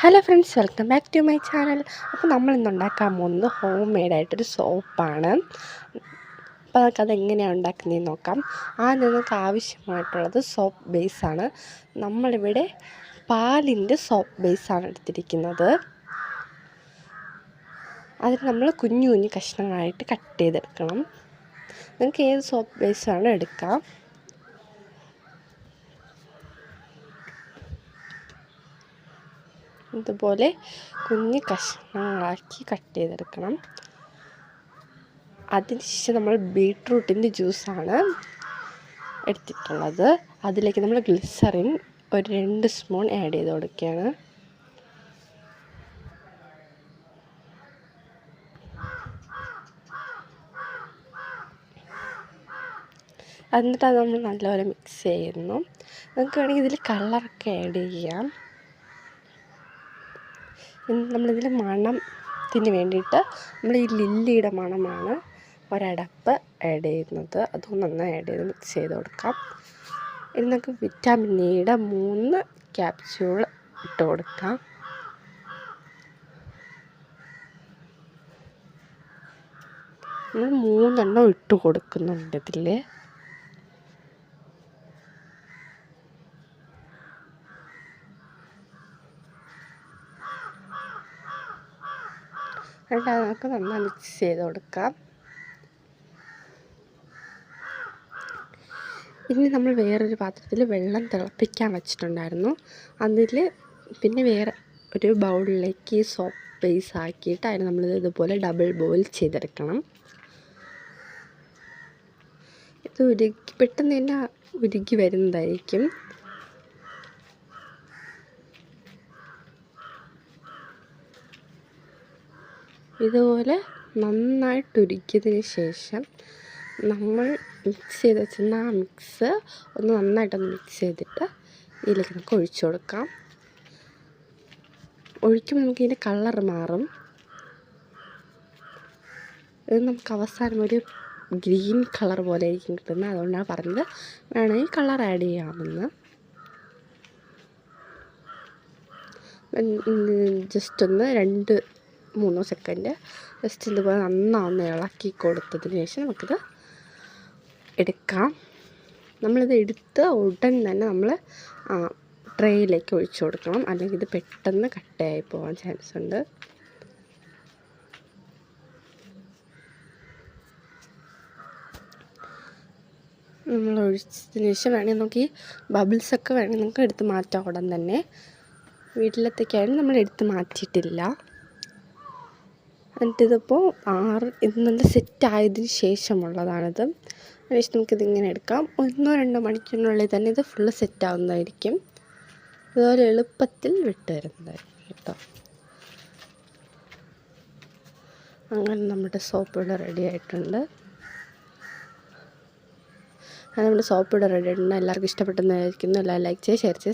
Hello friends, welcome back to my channel. അപ്പോൾ നമ്മളിന്ന് ഉണ്ടാക്കാൻ പോകുന്നത് ഹോം മെയ്ഡായിട്ടൊരു സോപ്പാണ്. അപ്പോൾ നമുക്കതെങ്ങനെയാണ് ഉണ്ടാക്കുന്നതെന്ന് നോക്കാം. ആദ്യം നമുക്ക് ആവശ്യമായിട്ടുള്ളത് സോപ്പ് ബേസാണ്. നമ്മളിവിടെ പാലിൻ്റെ സോപ്പ് ബേസാണ് എടുത്തിരിക്കുന്നത്. അതിന് നമ്മൾ കുഞ്ഞു കുഞ്ഞു കഷ്ണങ്ങളായിട്ട് കട്ട് ചെയ്തെടുക്കണം. നിങ്ങൾക്ക് ഏത് സോപ്പ് ബേസാണ് എടുക്കാം. ഇതുപോലെ കുഞ്ഞ് കഷ്ണങ്ങളാക്കി കട്ട് ചെയ്തെടുക്കണം. അതിനുശേഷം നമ്മൾ ബീട്രൂട്ടിൻ്റെ ജ്യൂസാണ് എടുത്തിട്ടുള്ളത്. അതിലേക്ക് നമ്മൾ ഗ്ലിസറിൻ ഒരു 2 സ്പൂൺ ആഡ് ചെയ്ത് കൊടുക്കുകയാണ്. എന്നിട്ട് അത് നമ്മൾ നല്ലപോലെ മിക്സ് ചെയ്യുന്നു. നമുക്ക് വേണമെങ്കിൽ ഇതിൽ കളറൊക്കെ ആഡ് ചെയ്യാം. നമ്മളിതിൽ മണത്തിന് വേണ്ടിയിട്ട് നമ്മൾ ഈ ലില്ലിയുടെ മണമാണ് ഒരടപ്പ് ആഡ് ചെയ്യുന്നത്. അതും നന്നായി ആഡ് ചെയ്ത് മിക്സ് ചെയ്ത് കൊടുക്കാം. ഇനി നമുക്ക് വിറ്റാമിൻ ഇയുടെ 3 ക്യാപ്സ്യൂൾ ഇട്ട് കൊടുക്കാം. നമ്മൾ 3 എണ്ണം ഇട്ട് കൊടുക്കുന്നുണ്ട് ഇതിൽ. എന്നിട്ട് നമുക്ക് നന്നായി മിക്സ് ചെയ്ത് കൊടുക്കാം. ഇനി നമ്മൾ വേറൊരു പാത്രത്തിൽ വെള്ളം തിളപ്പിക്കാൻ വെച്ചിട്ടുണ്ടായിരുന്നു. അതിൽ പിന്നെ വേറെ ഒരു ബൗളിലേക്ക് സോപ്പ് ബേസ് ആക്കിയിട്ട് അതിന് നമ്മളിത് ഇതുപോലെ ഡബിൾ ബോയിൽ ചെയ്തെടുക്കണം. ഇത് പെട്ടെന്ന് തന്നെ ഉരുകി വരുന്നതായിരിക്കും. ഇതുപോലെ നന്നായിട്ട് ഉരുക്കിയതിന് ശേഷം നമ്മൾ മിക്സ് ചെയ്ത് വെച്ചിരുന്ന ആ മിക്സ് ഒന്ന് നന്നായിട്ടൊന്ന് മിക്സ് ചെയ്തിട്ട് ഇതിലേക്ക് നമുക്ക് ഒഴിച്ചു കൊടുക്കാം. ഒഴിക്കുമ്പോൾ നമുക്ക് ഇതിൻ്റെ കളർ മാറും. ഇത് നമുക്ക് അവസാനം ഒരു ഗ്രീൻ കളർ പോലെ ആയിരിക്കും കിട്ടുന്നത്. അതുകൊണ്ടാണ് പറഞ്ഞത് വേണമെങ്കിൽ കളർ ആഡ് ചെയ്യാമെന്ന്. ജസ്റ്റ് ഒന്ന് 2-3 സെക്കൻഡ് ജസ്റ്റ് ഇതുപോലെ നന്നാഒന്ന് ഇളക്കി കൊടുത്തതിന് ശേഷം നമുക്കിത് എടുക്കാം. നമ്മളിത് എടുത്ത് ഉടൻ തന്നെ നമ്മൾ ട്രേയിലേക്ക് ഒഴിച്ചു കൊടുക്കണം. അല്ലെങ്കിൽ ഇത് പെട്ടെന്ന് കട്ടയായി പോകാൻ ചാൻസ് ഉണ്ട്. നമ്മൾ ഒഴിച്ചതിന് ശേഷം വേണമെങ്കിൽ നമുക്ക് ഈ ബബിൾസൊക്കെ വേണമെങ്കിൽ നമുക്ക് എടുത്ത് മാറ്റാം ഉടൻ തന്നെ. വീട്ടിലത്തേക്കായാലും നമ്മൾ എടുത്ത് മാറ്റിയിട്ടില്ല. എന്നിട്ടിതിപ്പോൾ ഇത് നല്ല സെറ്റായതിന് ശേഷമുള്ളതാണിത്. അതിനുശേഷം നമുക്കിതിങ്ങനെ എടുക്കാം. 1-2 മണിക്കൂറിനുള്ളിൽ തന്നെ ഇത് ഫുള്ള് സെറ്റാവുന്നതായിരിക്കും. അതുപോലെ എളുപ്പത്തിൽ വിട്ട് വരുന്നതായിരിക്കും കേട്ടോ. അങ്ങനെ നമ്മുടെ സോപ്പ് ഇവിടെ റെഡി ആയിട്ടുണ്ട്. നമ്മുടെ സോപ്പ് ഇവിടെ റെഡി ആയിട്ടുണ്ട്. എല്ലാവർക്കും ഇഷ്ടപ്പെട്ടെന്നായിരിക്കുന്നു. എല്ലാവരും ലൈക്ക് ചെയ്യുക, ഷെയർ ചെയ്യുക.